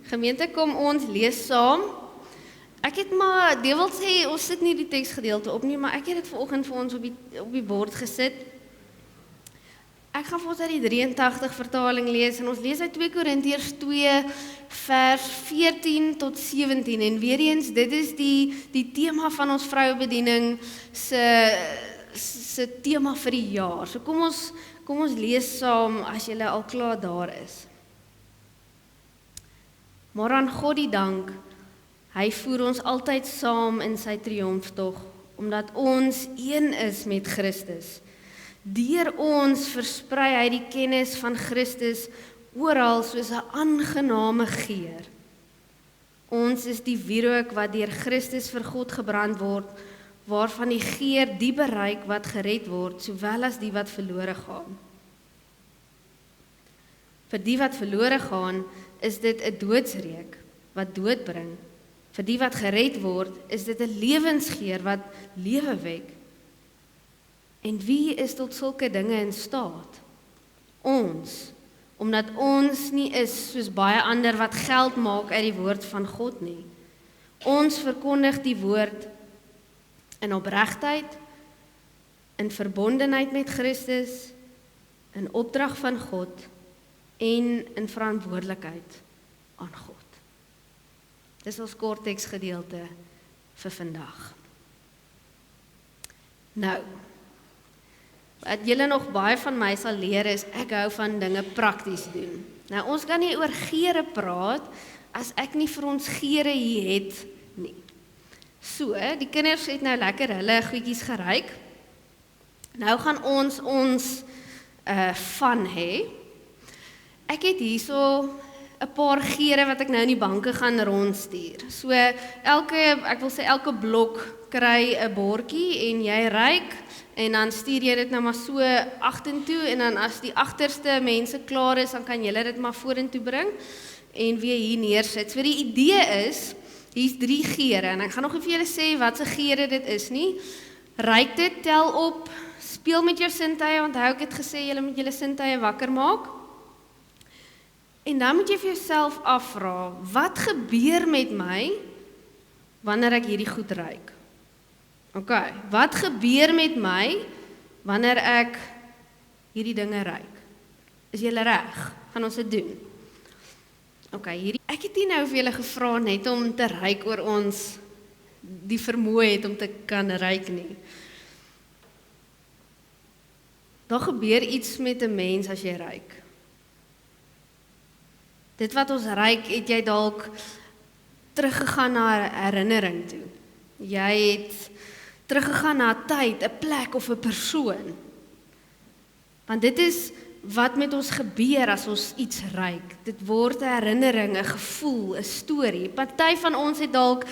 Gemeente, kom ons lees saam. Ek het maar, die wil sê, ons sit nie die teksgedeelte op nie, maar ek het dit vanoggend vir ons op die bord gesit. Ek gaan vir ons uit die 83 vertaling lees, en ons lees uit 2 Korintiërs 2, vers 14 tot 17, en weer eens, dit is die tema van ons vrouebediening se tema vir die jaar. So kom ons lees saam, as julle al klaar daar is. Maar aan God die dank, hy voer ons altyd saam in sy triomftog, omdat ons een is met Christus. Deur ons versprei hy die kennis van Christus oral soos 'n aangename geur. Ons is die wierook wat deur Christus vir God gebrand word, waarvan die geur die bereik wat gered word, sowel as die wat verlore gaan. Vir die wat verlore gaan, is dit 'n doodsreuk wat dood bring. Vir die wat gered word, is dit 'n lewensgeur wat lewe wek. En wie is tot sulke dinge in staat? Ons, omdat ons nie is soos baie ander wat geld maak uit die woord van God nie. Ons verkondig die woord in opregtheid, in verbondenheid met Christus, in opdrag van God en in verantwoordelikheid aan God. Dis ons kort teksgedeelte vir vandag. Nou, wat julle nog baie van my sal leer is, ek hou van dinge prakties doen. Nou, ons kan nie oor geure praat, as ek nie vir ons geure hier het nie. So, die kinders het nou lekker hulle goedjies geryk. Nou gaan ons van hê. Ek het hierso 'n paar geure wat ek nou in die banke gaan rondstuur. So, elke blok kry 'n bordjie en jy ryk, en dan stuur jy dit nou maar so agtertoe, en dan as die agterste mense klaar is, dan kan julle dit maar vorentoe bring, en weer hier neersit. So die idee is, hier's 3 geure, en ek gaan nog nie vir julle sê wat se geure dit is nie. Ryk dit, tel op, speel met jou sintuie, onthou ek het gesê, julle moet julle sintuie wakker maak. En dan moet jy vir jouself afvra, wat gebeur met my, wanneer ek hierdie goed ryk? Ok, wat gebeur met my, wanneer ek hierdie dinge ryk? Is julle reg? Gaan ons dit doen? Ok, ek het nie nou vir julle gevra net om te ryk oor ons die vermoë het om te kan ryk nie. Daar gebeur iets met 'n mens as jy ryk. Dit wat ons ryk, het jy dalk teruggegaan na 'n herinnering toe. Jy het teruggegaan na 'n tyd, 'n plek of 'n persoon. Want dit is wat met ons gebeur as ons iets ryk. Dit word 'n herinnering, 'n gevoel, 'n storie. Party van ons het dalk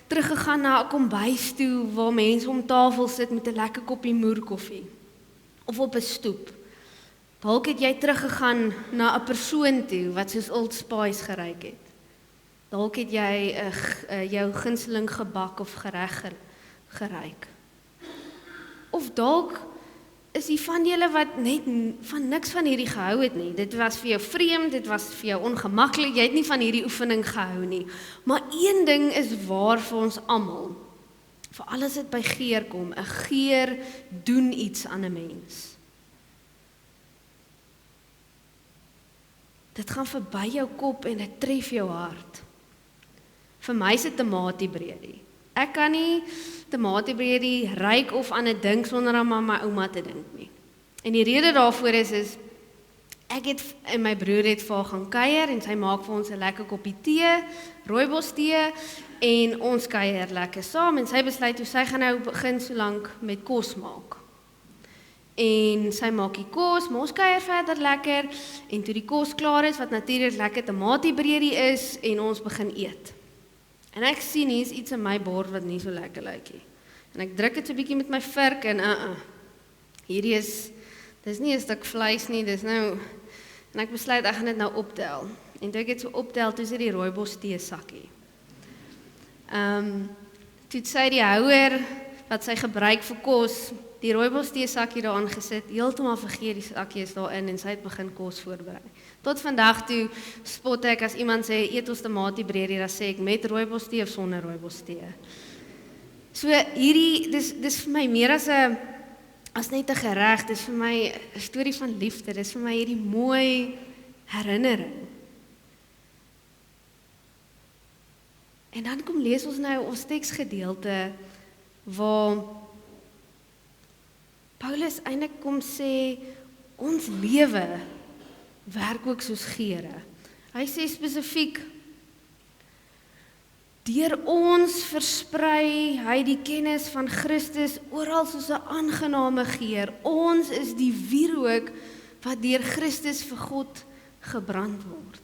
teruggegaan na 'n kombuis toe waar mense om tafel sit met 'n lekker koppie moerkoffie, of op 'n stoep. Dalk het jy teruggegaan na 'n persoon toe wat soos Old Spice geryk het. Dalk het jy jou gunsteling gebak of gereg geryk. Of dalk is die van julle wat net van niks van hierdie gehou het nie. Dit was vir jou vreemd, dit was vir jou ongemaklik, jy het nie van hierdie oefening gehou nie. Maar een ding is waar vir ons almal, vir alles wat by geur kom, 'n geur doen iets aan 'n mens. Dit gaan verby jou kop en dit tref jou hart. Vir my is dit tamatiebredie. Ek kan nie tamatiebredie ryk of aan 'n ding sonder aan my ouma te dink nie. En die rede daarvoor is ek het en my broer het vir haar gaan kuier en sy maak vir ons 'n lekker koppie tee, rooibos tee, en ons kuier lekker saam, en sy besluit hoe sy gaan nou begin so lank met kos maak. En sy maak die kos, maar ons kuier verder lekker, en toe die kos klaar is, wat natuurlik lekker tamatiebredie is, en ons begin eet. En ek sien hier's iets in my bord wat nie so lekker lyk nie. En ek druk dit so 'n bietjie met my vurk, en dis nie 'n stuk vleis nie, dis nou, en ek besluit ek gaan dit nou optel. En toe ek dit so optel, toe is dit die rooibos tee sakkie. Toe sy die houer wat sy gebruik vir kos die rooibos tee sakkie daar aangesit, heeltemal vergeet die sakkie is daarin en sy het begin kos voorberei. Tot vandag toe spot ek as iemand sê eet ons tomatiebreedie, dan sê ek met rooibos tee of sonder rooibos tee. So hierdie dis vir my meer as net 'n gereg, dis vir my 'n storie van liefde, dis vir my hierdie mooi herinnering. En dan kom lees ons nou ons teksgedeelte waar Paulus eintlik kom sê ons lewe werk ook soos geure. Hy sê spesifiek deur ons versprei hy die kennis van Christus oral soos 'n aangename geur. Ons is die wierook wat deur Christus vir God gebrand word.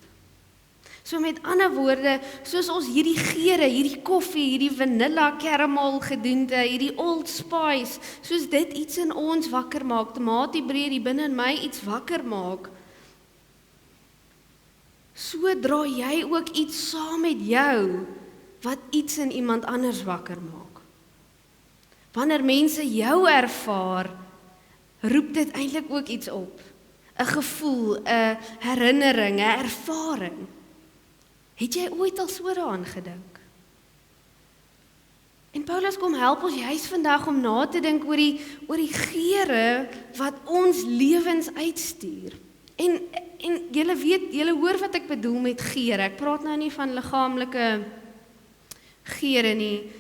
So met ander woorde, soos ons hierdie geure, hierdie koffie, hierdie vanilla caramel gedoente, hierdie Old Spice, soos dit iets in ons wakker maak, tomatiebreedie binne in my iets wakker maak, so dra jy ook iets saam met jou, wat iets in iemand anders wakker maak. Wanneer mense jou ervaar, roep dit eintlik ook iets op. 'n Gevoel, 'n herinnering, 'n ervaring. Het jy ooit al so daaraan gedink? En Paulus kom help ons juis vandag om na te dink oor die geure wat ons lewens uitstuur. En julle weet, julle hoor wat ek bedoel met geure. Ek praat nou nie van liggaamlike geure nie,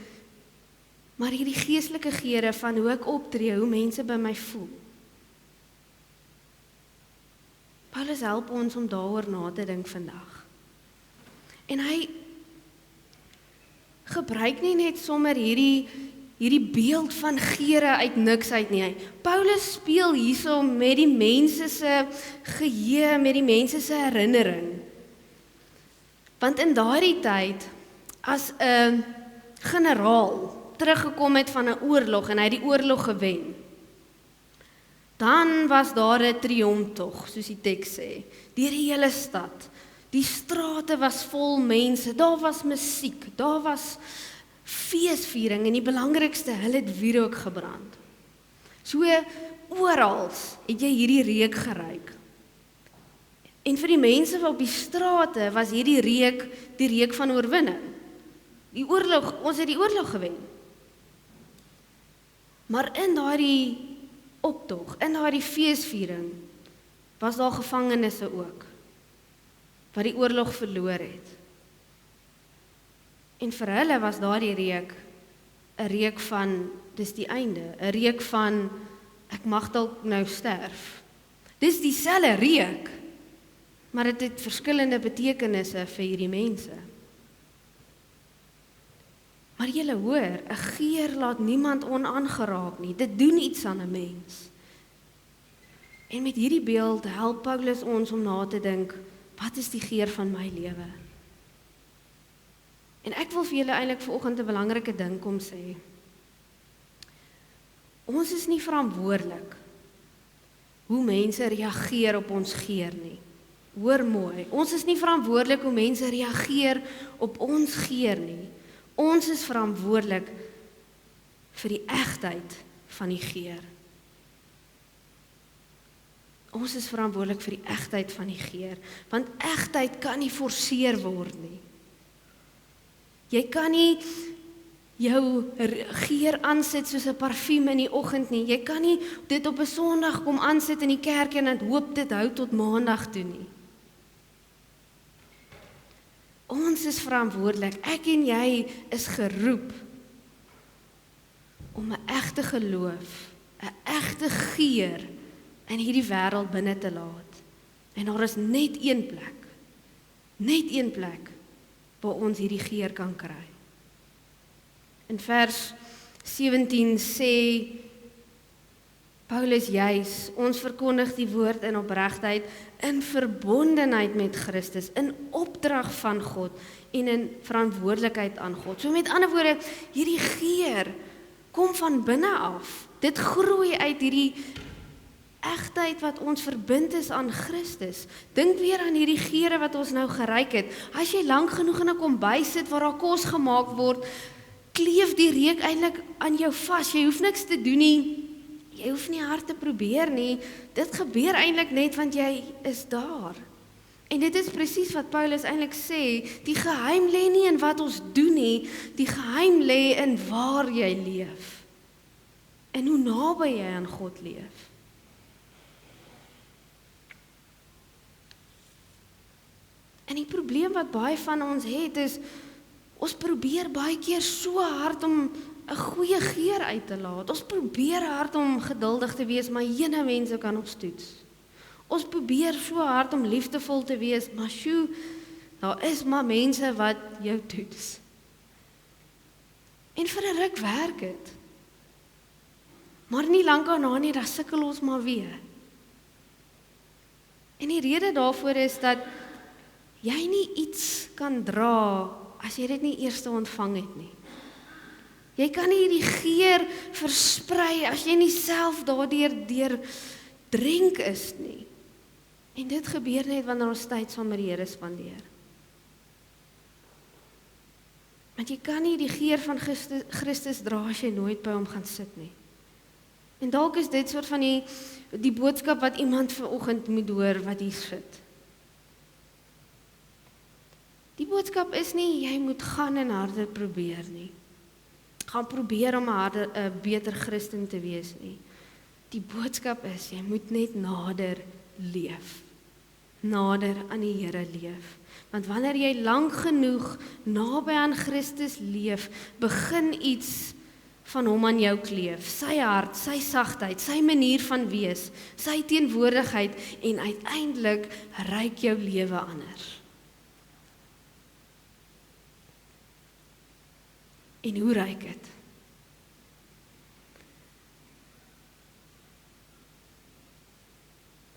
maar hierdie geestelike geure van hoe ek optree, hoe mense by my voel. Paulus help ons om daaroor na te dink vandag. En hy gebruik nie net sommer hierdie beeld van geure uit niks uit nie. Paulus speel hierso met die mense se geheue, met die mense se herinnering. Want in daardie tyd, as 'n generaal teruggekom het van 'n oorlog en hy het die oorlog gewen, dan was daar 'n triomftog, soos die teks sê, deur die hele stad. Die strate was vol mense, daar was musiek, daar was feesviering en die belangrikste, hulle het wierook gebrand. So oral het jy hierdie reuk geruik. En vir die mense op die strate was hierdie reuk die reuk van oorwinning. Die oorlog, ons het die oorlog gewen. Maar in daardie optog, in daardie feesviering, was daar gevangenisse ook, wat die oorlog verloor het. En vir hulle was daardie reuk 'n reuk van, dis die einde, 'n reuk van, ek mag dalk nou sterf. Dis dieselfde reuk, maar dit het verskillende betekenisse vir hierdie mense. Maar julle hoor, 'n geur laat niemand onaangeraak nie, dit doen iets aan 'n mens. En met hierdie beeld help Paulus ons om na te dink, wat is die geur van my lewe? En ek wil vir julle eintlik vanoggend 'n belangrike ding kom sê. Ons is nie verantwoordelik hoe mense reageer op ons geur nie. Hoor mooi, ons is nie verantwoordelik hoe mense reageer op ons geur nie. Ons is verantwoordelik vir die egtheid van die geur. Ons is verantwoordelik vir die egtheid van die geur, want egtheid kan nie forceer word nie. Jy kan nie jou geur aansit soos 'n parfuum in die oggend nie. Jy kan nie dit op 'n Sondag kom aansit in die kerk en hoop dit hou tot Maandag toe nie. Ons is verantwoordelik, ek en jy is geroep om 'n egte geloof, 'n egte geur in hierdie wêreld binne te laat. En daar is net een plek waar ons hierdie geur kan kry. In vers 17 sê Paulus juis, ons verkondig die woord in opregtheid, in verbondenheid met Christus, in opdrag van God en in verantwoordelikheid aan God. So met ander woorde, hierdie geur kom van binne af. Dit groei uit hierdie egtheid wat ons verbind is aan Christus. Dink weer aan hierdie geure wat ons nou geruik het. As jy lank genoeg in 'n kombuis sit waar daar kos gemaak word, kleef die reuk eintlik aan jou vas. Jy hoef niks te doen nie. Jy hoef nie hard te probeer nie, dit gebeur eintlik net want jy is daar. En dit is presies wat Paulus eintlik sê, die geheim lê nie in wat ons doen nie, die geheim lê in waar jy leef. En hoe naby jy aan God leef. En die probleem wat baie van ons het is, ons probeer baie keer so hard om 'n goeie geur uit te laat. Ons probeer hard om geduldig te wees, maar jene mense kan ons toets. Ons probeer so hard om liefdevol te wees, maar sjoe, daar is maar mense wat jou toets. En vir 'n ruk werk dit. Maar nie lank daarna nie, dan sukkel ons maar weer. En die rede daarvoor is dat jy nie iets kan dra as jy dit nie eers ontvang het nie. Jy kan nie die geur versprei as jy nie self daardeur drink is nie. En dit gebeur net wanneer ons tyd saam met die Here spandeer. Want jy kan nie die geur van Christus dra as jy nooit by hom gaan sit nie. En dalk is dit soort van die boodskap wat iemand vanoggend moet hoor wat hier sit. Die boodskap is nie, jy moet gaan en harder probeer nie. Gaan probeer om 'n beter Christen te wees nie. Die boodskap is, jy moet net nader leef. Nader aan die Here leef. Want wanneer jy lank genoeg naby aan Christus leef, begin iets van hom aan jou kleef. Sy hart, sy sagtheid, sy manier van wees, sy teenwoordigheid en uiteindelik ryk jou lewe anders. En hoe ryk dit?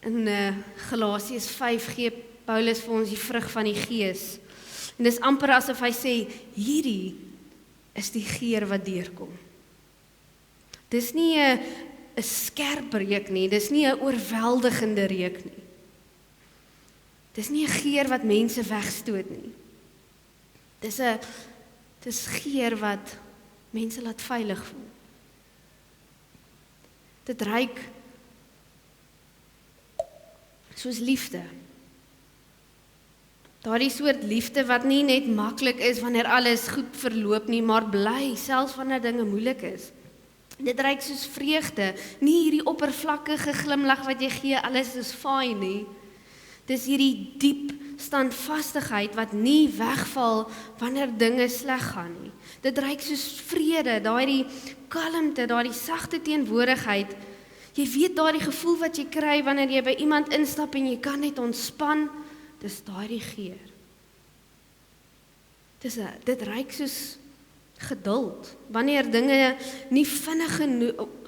In Galasiërs 5 gee Paulus vir ons die vrug van die Gees. En dis amper asof hy sê, hierdie is die geur wat deurkom. Dis nie 'n skerp reuk nie, dis nie 'n oorweldigende reuk nie. Dis nie 'n geur wat mense wegstoot nie. Dis geur wat mense laat veilig voel. Dit ruik soos liefde. Daardie soort liefde wat nie net maklik is wanneer alles goed verloop nie, maar bly selfs wanneer dinge moeilik is. Dit ruik soos vreugde, nie hierdie oppervlakkige glimlag wat jy gee, alles is fyn nie. Dis hierdie diep standvastigheid wat nie wegval wanneer dinge sleg gaan nie. Dit ruik soos vrede, daardie kalmte, daardie sagte teenwoordigheid. Jy weet daardie gevoel wat jy kry wanneer jy by iemand instap en jy kan net ontspan, dis daardie geur. Dit ruik soos geduld, wanneer dinge nie vinnig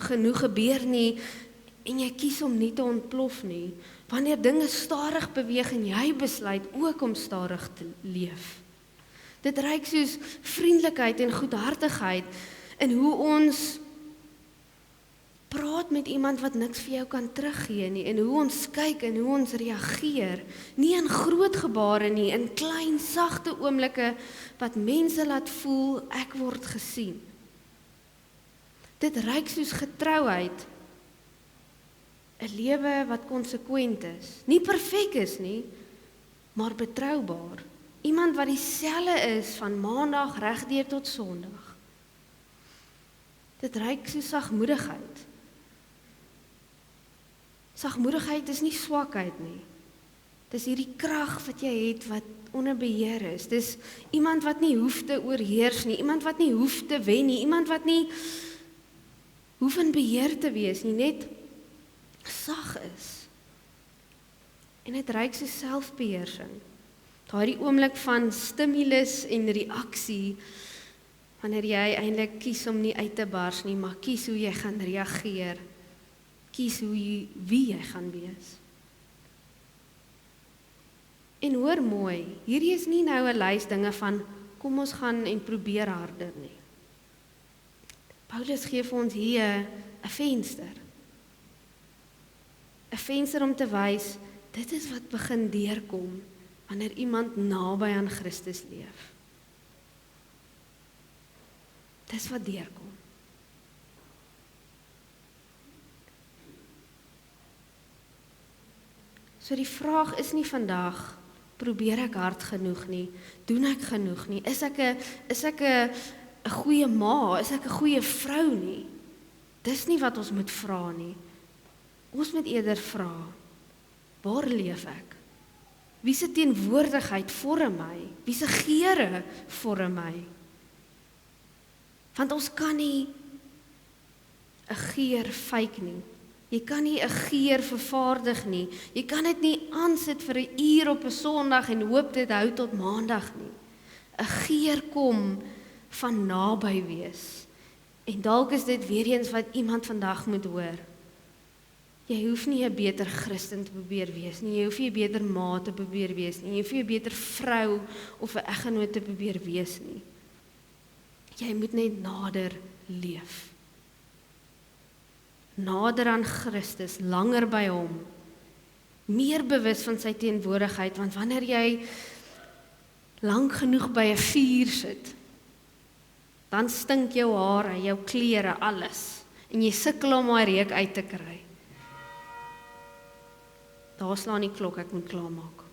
genoeg gebeur nie en jy kies om nie te ontplof nie, wanneer dinge stadig beweeg en jy besluit ook om stadig te leef. Dit ruik soos vriendelikheid en goedhartigheid in hoe ons praat met iemand wat niks vir jou kan teruggee nie, en hoe ons kyk en hoe ons reageer, nie in groot gebare nie, in klein, sagte oomblikke wat mense laat voel, ek word gesien. Dit ruik soos getrouheid, 'n lewe wat konsekwent is, nie perfek is nie, maar betroubaar. Iemand wat dieselfde is van maandag regdeur tot Sondag. Dit ruik soos sagmoedigheid. Sagmoedigheid is nie swakheid nie. Dis hierdie krag wat jy het wat onder beheer is. Dis iemand wat nie hoef te oorheers nie, iemand wat nie hoef te wen nie, iemand wat nie hoef in beheer te wees nie, net sag is. En dit ruik so selfbeheersing. Daardie oomblik van stimulus en reaksie, wanneer jy eintlik kies om nie uit te bars nie, maar kies hoe jy gaan reageer. Kies wie jy gaan wees. En hoor mooi, hierdie is nie nou 'n lys dinge van, kom ons gaan en probeer harder nie. Paulus gee vir ons hier 'n venster. 'n Venster om te wys, dit is wat begin deurkom, wanneer iemand naby aan Christus leef. Dis wat deurkom. So die vraag is nie vandag, probeer ek hard genoeg nie, doen ek genoeg nie, is ek 'n goeie ma, is ek 'n goeie vrou nie. Dis nie wat ons moet vra nie. Ons moet eerder vra, waar leef ek? Wie se teenwoordigheid vorm my? Wie se geure vorm my? Want ons kan nie 'n geur fake nie. Jy kan nie 'n geur vervaardig nie. Jy kan dit nie aansit vir 'n uur op 'n Sondag en hoop dit hou tot Maandag nie. 'n Geur kom van naby wees. En dalk is dit weer eens wat iemand vandag moet hoor. Jy hoef nie 'n beter Christen te probeer wees nie. Jy hoef nie 'n beter ma te probeer wees nie. Jy hoef nie 'n beter vrou of 'n eggenoot te probeer wees nie. Jy moet net nader leef. Nader aan Christus, langer by hom. Meer bewus van sy teenwoordigheid, want wanneer jy lank genoeg by 'n vuur sit, dan stink jou hare, jou klere, alles. En jy sukkel om daai reuk uit te kry. Daar slaan die klok, ek moet klaarmaak.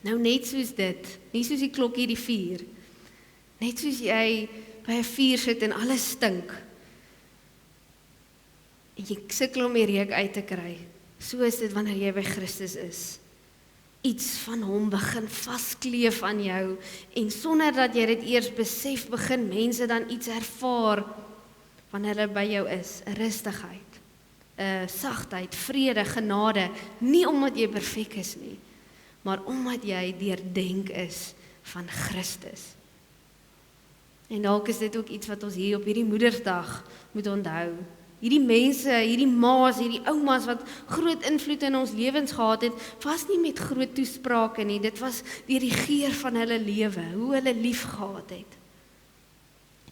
Nou net soos dit, nie soos die klok hier die vuur. Net soos jy by 'n vuur sit en alles stink. En jy sukkel om die reuk uit te kry. So is dit wanneer jy by Christus is. Iets van hom begin vaskleef aan jou en sonder dat jy dit eers besef, begin mense dan iets ervaar wanneer hulle by jou is, 'n rustigheid, 'n sagtheid, vrede, genade, nie omdat jy perfek is nie, maar omdat jy deurdenk is van Christus. En dalk is dit ook iets wat ons hier op hierdie Moedersdag moet onthou. Hierdie mense, hierdie ma's, hierdie oumas wat groot invloed in ons lewens gehad het, was nie met groot toesprake nie, dit was deur die geur van hulle lewe, hoe hulle lief gehad het.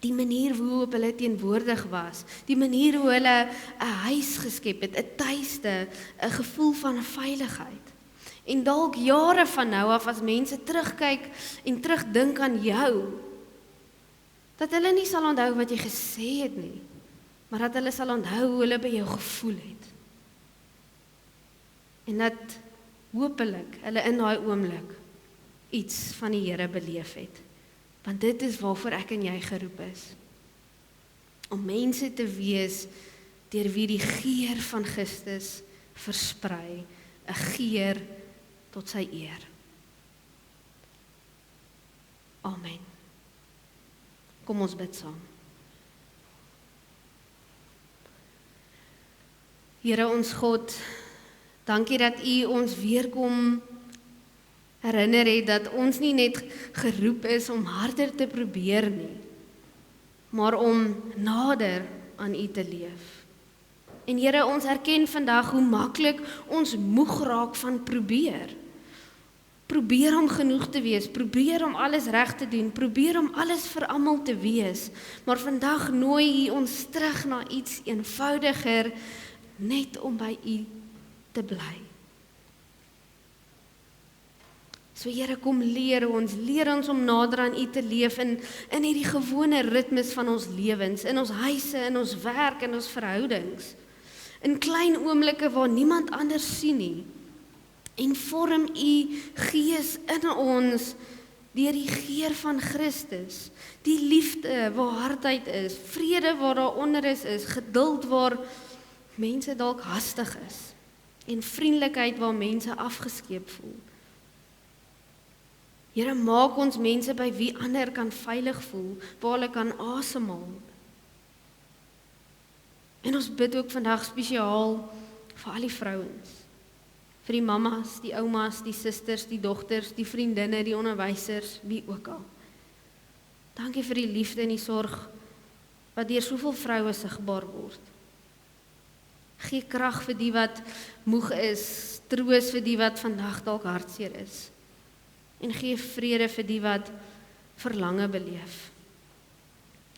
Die manier hoe hulle teenwoordig was, die manier hoe hulle 'n huis geskep het, 'n tuiste, 'n gevoel van veiligheid. En dalk jare van nou af as mense terugkyk en terugdink aan jou, dat hulle nie sal onthou wat jy gesê het nie, maar dat hulle sal onthou hoe hulle by jou gevoel het. En dat hopelik hulle in daai oomblik iets van die Here beleef het. Want dit is waarvoor ek en jy geroep is. Om mense te wees deur wie die geur van Christus versprei, 'n geur tot sy eer. Amen. Kom ons bid saam. Here ons God, dankie dat U ons weer kom herinner het dat ons nie net geroep is om harder te probeer nie, maar om nader aan U te leef. En Here, ons erken vandag hoe maklik ons moeg raak van probeer. Probeer om genoeg te wees, probeer om alles reg te doen, probeer om alles vir almal te wees. Maar vandag nooi U ons terug na iets eenvoudiger, net om by U te bly. So Here, kom leer ons om nader aan U te leef in hierdie gewone ritmes van ons lewens, in ons huise, in ons werk, in ons verhoudings. In klein oomblikke waar niemand anders sien nie. En vorm U Gees in ons deur die geur van Christus, die liefde waar hardheid is, vrede waar daar onrus is, geduld waar mense dalk hastig is, en vriendelikheid waar mense afgeskeep voel. Here, maak ons mense by wie ander kan veilig voel, waar hulle kan asemhaal. En ons bid ook vandag spesiaal vir al die vrouens, vir die mammas, die oumas, die susters, die dogters, die vriendinne, die onderwysers, wie ook al. Dankie vir die liefde en die sorg wat deur soveel vroue sigbaar word. Gee krag vir die wat moeg is, troos vir die wat vandag dalk hartseer is. En gee vrede vir die wat verlange beleef.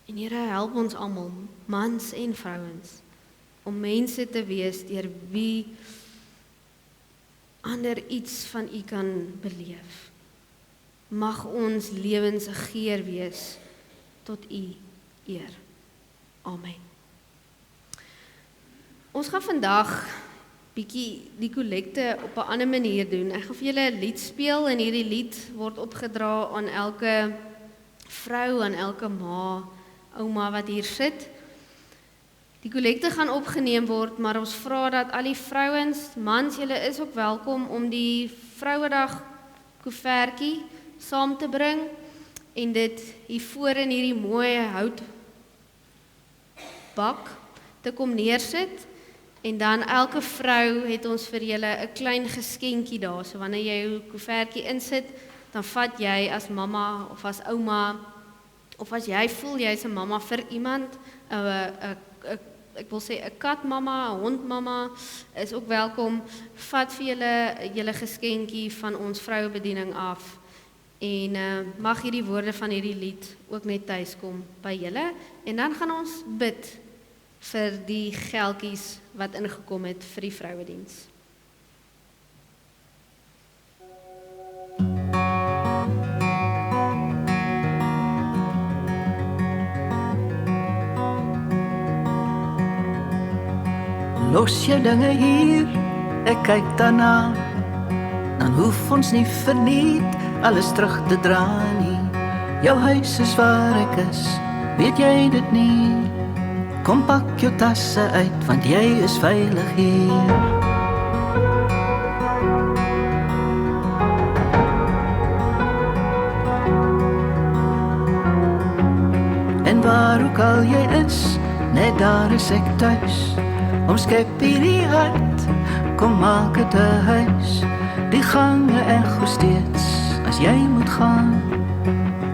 En Here, help ons almal, mans en vrouens, om mense te wees deur wie ander iets van U kan beleef. Mag ons lewens 'n geur wees tot U eer. Amen. Ons gaan vandag bietjie die kollekte op 'n ander manier doen. Ek gaan vir julle 'n lied speel en hierdie lied word opgedra aan elke vrou, aan elke ma, ouma wat hier sit. Die kollekte gaan opgeneem word, maar ons vra dat al die vrouens, mans, julle is ook welkom om die Vrouedag koevertjie saam te bring en dit hier voor in hierdie mooi houtbak te kom neersit. En dan elke vrou het ons vir julle 'n klein geskenkie daar. So wanneer jy jou koevertjie insit, dan vat jy as mamma of as ouma of as jy voel jy's 'n mamma vir iemand, ek wil sê 'n katmamma, 'n hondmamma is ook welkom. Vat vir julle geskenkie van ons vrouebediening af. En mag hierdie woorde van hierdie lied ook net tuis kom by julle. En dan gaan ons bid vir die geldjies wat ingekom het vir die vrouediens. Los jou dinge hier, ek kyk daarna. Dan hoef ons nie verniet alles terug te dra nie. Jou huis is waar ek is, weet jy dit nie? Kom pak jou tasse uit, want jy is veilig hier. En waar ook al jy is, net daar is ek thuis. Omskep hierdie hart, kom maak het 'n huis. Die gange echo steeds, as jy moet gaan.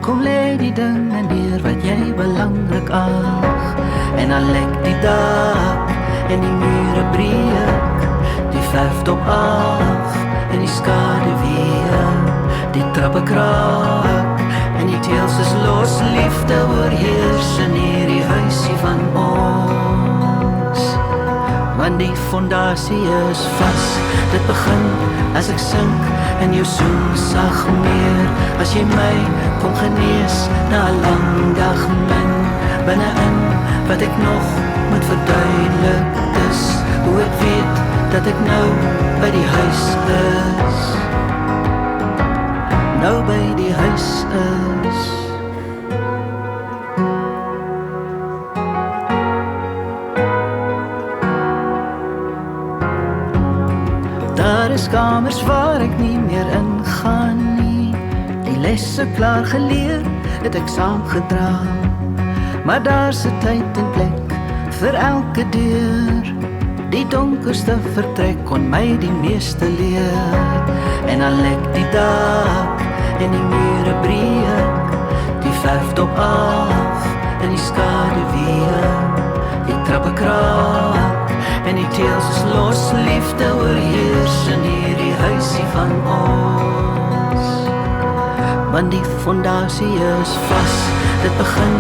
Kom lê die dinge neer wat jy belangrik ag. En dan lek die dak, en die mure breek. Die verf dop af, en die skade weer. Die trappe kraak, en die teels is los. Liefde oorheers in hierdie huisie van ons. Want die fondasie is vas, dit begin as ek sink in jou soen sag meer. As jy my kom genees na 'n lang dag min, binne-in wat ek nog moet verduidelik is, hoe ek weet dat ek nou by die huis is. Nou by die huis is. Daar is kamers waar ek nie meer ingaan nie. Die lesse klaar geleer, het ek saamgedra. Maar daar's 'n tyd en plek vir elke deur. Die donkerste vertrek kon my die meeste leer. En dan lek die dak, en die mure breek. Die verf dop af, en die skade weer. Die trappe kraak, en die teels is los. Liefde oorheers in hierdie huisie van ons. Want die fondasie is vas, dit begin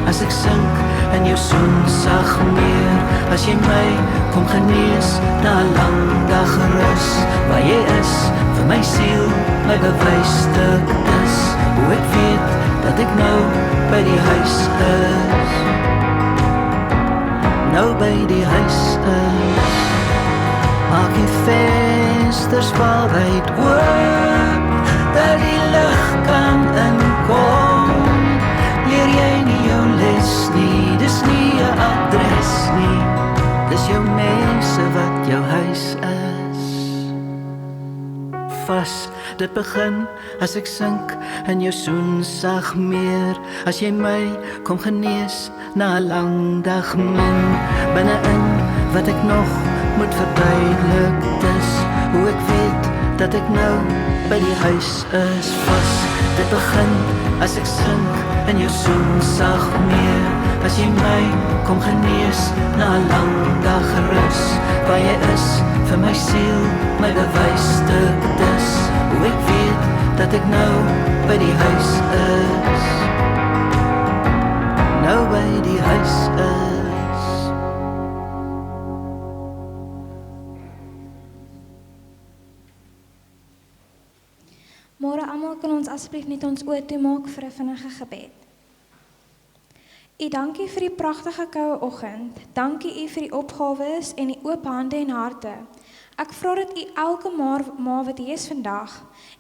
as ek sink in jou soen sag meer. As jy my kom genees na 'n lang dag rus, waar jy is vir my siel, my bewysstuk is, hoe ek weet dat ek nou by die huis is. Nou by die huis is. Maak die vensters wyd oop, dat die lig kan inkom. Leer jy nie jou les nie, dis nie 'n adres nie. Dis jou mense wat jou huis is. Vas, dit begin as ek sink in jou soen sag meer. As jy my kom genees na 'n lang dag min, binne-in wat ek nog moet verduidelik is, hoe ek weet dat ek nou by die huis is. Vas, dit begin as ek sink in jou soen sag meer. As jy my kom genees na 'n lang dag rus, waar jy is vir my siel, my bewysstuk dis, hoe ek weet dat ek nou by die huis is. Nou by die huis is. Môre almal, kan ons asseblief net ons oë toemaak vir 'n vinnige gebed. U dankie vir die pragtige koue oggend. Dankie u vir die opgawes en die oop hande en harte Ek vra dat u elke ma wat hier is vandag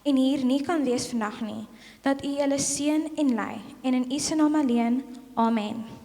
en hier nie kan wees vandag nie, dat u hulle seën en lei, en in u se naam alleen, amen.